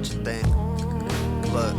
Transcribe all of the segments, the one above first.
such a thing. But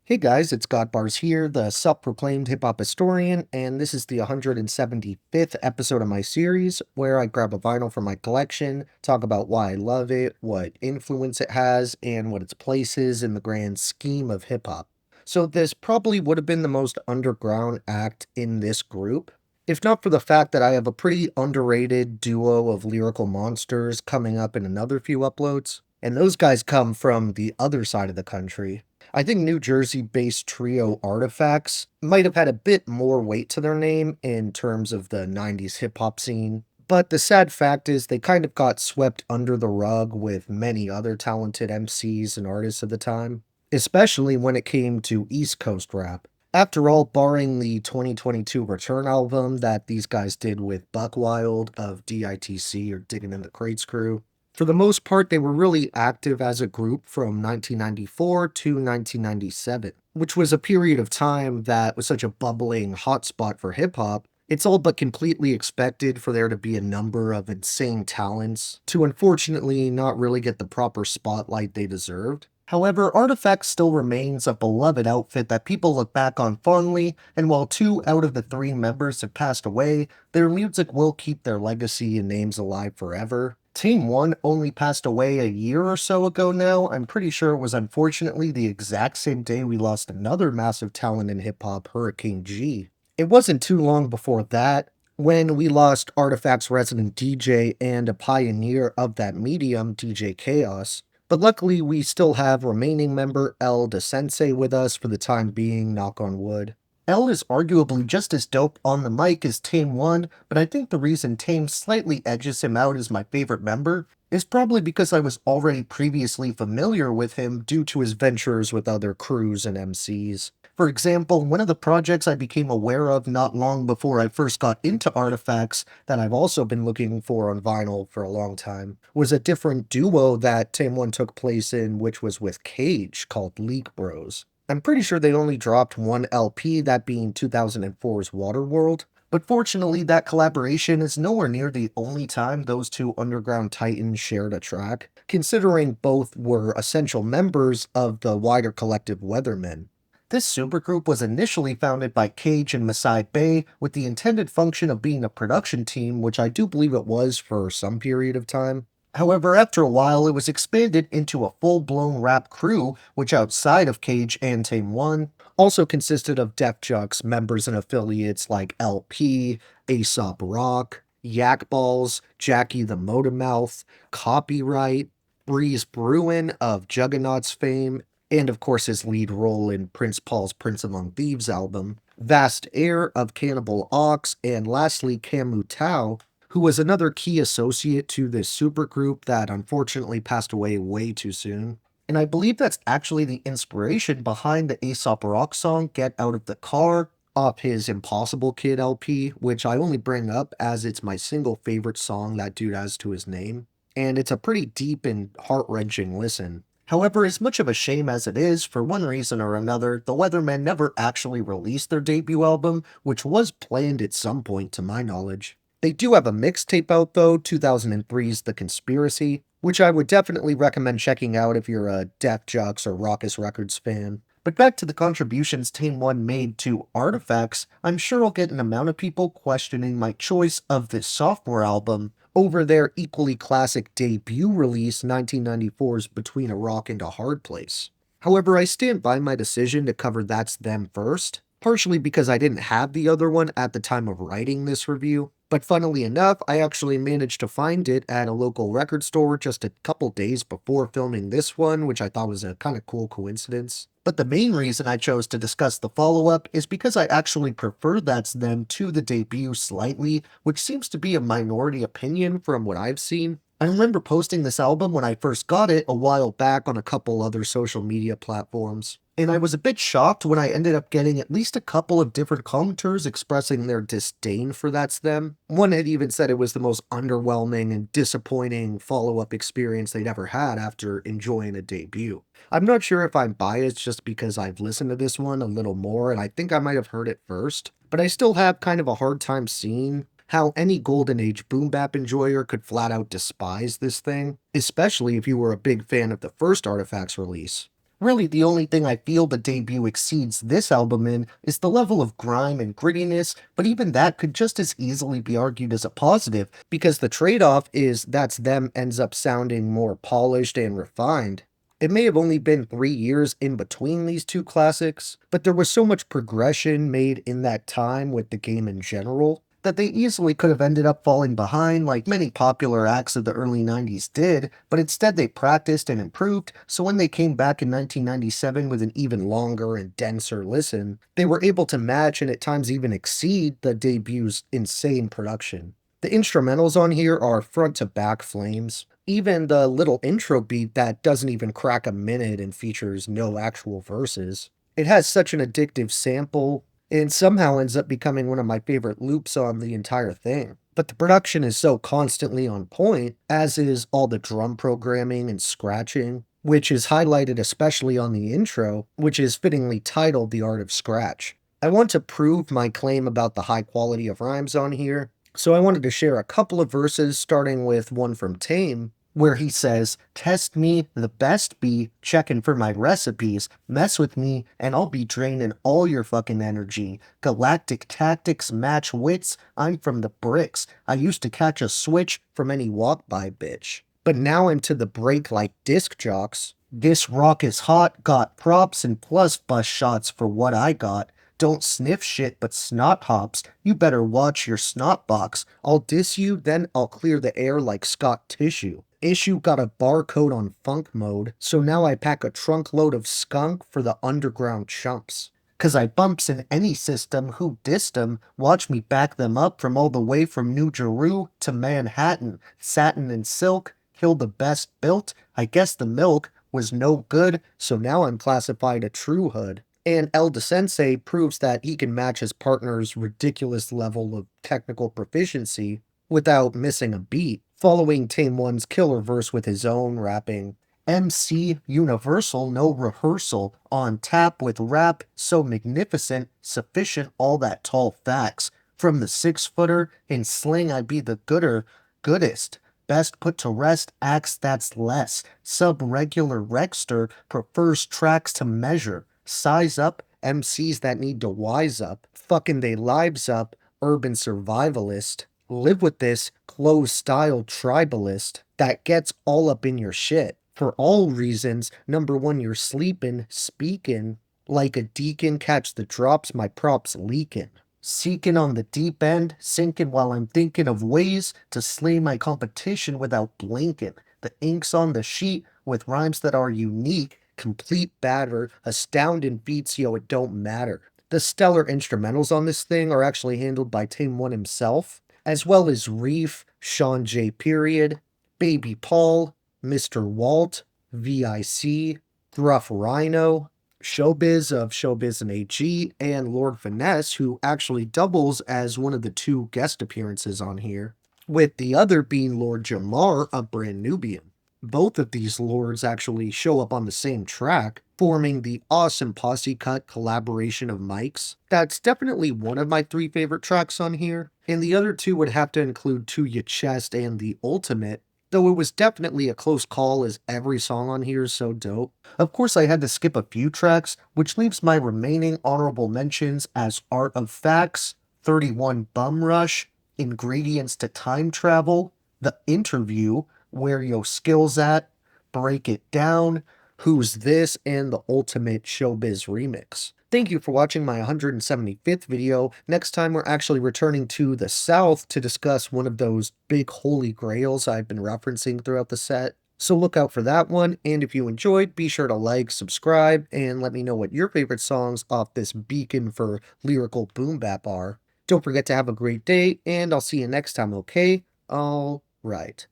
Hey guys, it's Godbars here, the self-proclaimed hip-hop historian, and this is the 175th episode of my series, where I grab a vinyl from my collection, talk about why I love it, what influence it has, and what its place is in the grand scheme of hip-hop. So this probably would have been the most underground act in this group, if not for the fact that I have a pretty underrated duo of lyrical monsters coming up in another few uploads, and those guys come from the other side of the country. I think New Jersey-based trio Artifacts might have had a bit more weight to their name in terms of the 90s hip-hop scene, but the sad fact is they kind of got swept under the rug with many other talented MCs and artists of the time, especially when it came to East Coast rap. After all, barring the 2022 Return album that these guys did with Buck Wild of DITC or Digging in the Crates crew, for the most part, they were really active as a group from 1994 to 1997, which was a period of time that was such a bubbling hotspot for hip hop. It's all but completely expected for there to be a number of insane talents to unfortunately not really get the proper spotlight they deserved. However, Artifact still remains a beloved outfit that people look back on fondly, and while 2 out of the 3 members have passed away, their music will keep their legacy and names alive forever. Team 1 only passed away a year or so ago now. I'm pretty sure it was unfortunately the exact same day we lost another massive talent in hip hop, Hurricane G. It wasn't too long before that when we lost Artifact's resident DJ and a pioneer of that medium, DJ Chaos. But luckily, we still have remaining member El DeSensei with us for the time being, knock on wood. L is arguably just as dope on the mic as Tame 1, but I think the reason Tame slightly edges him out as my favorite member is probably because I was already previously familiar with him due to his ventures with other crews and MCs. For example, one of the projects I became aware of not long before I first got into Artifacts that I've also been looking for on vinyl for a long time was a different duo that Tame 1 took place in, which was with Cage, called Leak Bros. I'm pretty sure they only dropped one LP, that being 2004's Waterworld, but fortunately that collaboration is nowhere near the only time those two underground titans shared a track, considering both were essential members of the wider collective Weathermen. This supergroup was initially founded by Cage and Masai Bay with the intended function of being a production team, which I do believe it was for some period of time. However, after a while, it was expanded into a full-blown rap crew, which outside of Cage and Tame 1, also consisted of Def Jux members and affiliates like LP, Aesop Rock, Yak Balls, Jackie the Motormouth, Copyright, Breeze Bruin of Juggernaut's fame, and of course his lead role in Prince Paul's Prince Among Thieves album, Vast Air of Cannibal Ox, and lastly Camu Tao, who was another key associate to this supergroup that unfortunately passed away way too soon. And I believe that's actually the inspiration behind the Aesop Rock song Get Out of the Car off his Impossible Kid LP, which I only bring up as it's my single favorite song that dude has to his name. And it's a pretty deep and heart-wrenching listen. However, as much of a shame as it is, for one reason or another, the Weathermen never actually released their debut album, which was planned at some point to my knowledge. They do have a mixtape out though, 2003's The Conspiracy, which I would definitely recommend checking out if you're a Def Jux or Raucous Records fan. But back to the contributions Tame 1 made to Artifacts, I'm sure I'll get an amount of people questioning my choice of this sophomore album over their equally classic debut release 1994's Between a Rock and a Hard Place. However, I stand by my decision to cover That's Them first, partially because I didn't have the other one at the time of writing this review, but funnily enough, I actually managed to find it at a local record store just a couple days before filming this one, which I thought was a kind of cool coincidence. But the main reason I chose to discuss the follow-up is because I actually prefer That's Them to the debut slightly, which seems to be a minority opinion from what I've seen. I remember posting this album when I first got it a while back on a couple other social media platforms, and I was a bit shocked when I ended up getting at least a couple of different commenters expressing their disdain for That's Them. One had even said it was the most underwhelming and disappointing follow-up experience they'd ever had after enjoying a debut. I'm not sure if I'm biased just because I've listened to this one a little more and I think I might have heard it first, but I still have kind of a hard time seeing how any Golden Age boom bap enjoyer could flat out despise this thing, especially if you were a big fan of the first Artifacts release. Really, the only thing I feel the debut exceeds this album in is the level of grime and grittiness, but even that could just as easily be argued as a positive, because the trade-off is that them ends up sounding more polished and refined. It may have only been 3 years in between these two classics, but there was so much progression made in that time with the game in general, that they easily could have ended up falling behind like many popular acts of the early 90s did, but instead they practiced and improved, so when they came back in 1997 with an even longer and denser listen, they were able to match and at times even exceed the debut's insane production. The instrumentals on here are front to back flames. Even the little intro beat that doesn't even crack a minute and features no actual verses. It has such an addictive sample, and somehow ends up becoming one of my favorite loops on the entire thing. But the production is so constantly on point, as is all the drum programming and scratching, which is highlighted especially on the intro, which is fittingly titled The Art of Scratch. I want to prove my claim about the high quality of rhymes on here, so I wanted to share a couple of verses, starting with one from Tame, where he says, "Test me, the best be, checking for my recipes, mess with me, and I'll be draining all your fucking energy. Galactic tactics match wits, I'm from the bricks. I used to catch a switch from any walk-by bitch. But now I'm to the break like disc jocks. This rock is hot, got props and plus bus shots for what I got. Don't sniff shit but snot hops, you better watch your snot box. I'll diss you, then I'll clear the air like Scott Tissue. Issue got a barcode on funk mode, so now I pack a trunk load of skunk for the underground chumps. 'Cause I bumps in any system, who dissed 'em? Watch me back them up from all the way from New Jeru to Manhattan. Satin and silk, kill the best built. I guess the milk was no good, so now I'm classified a true hood." And El Sensei proves that he can match his partner's ridiculous level of technical proficiency without missing a beat, following Tame One's killer verse with his own, rapping, "MC universal, no rehearsal, on tap with rap, so magnificent, sufficient all that tall facts. From the 6-footer, in sling I be the goodest, best put to rest acts that's less, sub-regular Rexter prefers tracks to measure, size up, MCs that need to wise up, fucking they lives up, urban survivalist. Live with this closed-style tribalist that gets all up in your shit. For all reasons, number one, you're sleeping, speaking, like a deacon, catch the drops, my props leaking. Seeking on the deep end, sinking while I'm thinking of ways to slay my competition without blinking. The ink's on the sheet with rhymes that are unique, complete batter, astounding beats, yo, it don't matter. The stellar instrumentals on this thing are actually handled by Tame One himself, as well as Reef, Sean J. Period, Baby Paul, Mr. Walt, VIC, Gruff Rhino, Showbiz of Showbiz and AG, and Lord Finesse, who actually doubles as one of the 2 guest appearances on here, with the other being Lord Jamar of Brand Nubian. Both of these lords actually show up on the same track, forming the awesome Posse Cut collaboration of mics. That's definitely one of my 3 favorite tracks on here, and the other 2 would have to include To Ya Chest and The Ultimate, though it was definitely a close call as every song on here is so dope. Of course, I had to skip a few tracks, which leaves my remaining honorable mentions as Art of Facts, 31 Bum Rush, Ingredients to Time Travel, The Interview, Where Yo Skills At, Break It Down, Who's This, and the Ultimate Showbiz Remix. Thank you for watching my 175th video. Next time we're actually returning to the South to discuss one of those big holy grails I've been referencing throughout the set. So look out for that one, and if you enjoyed, be sure to like, subscribe, and let me know what your favorite songs off this beacon for lyrical boom bap are. Don't forget to have a great day, and I'll see you next time, okay? All right.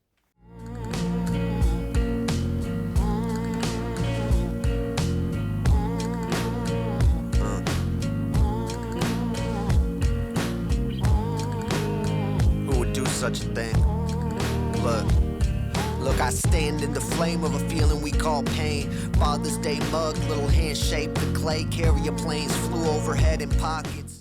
Such a thing. Look, I stand in the flame of a feeling we call pain. Father's Day mug, little hand shaped the clay. Carrier planes flew overhead in pockets.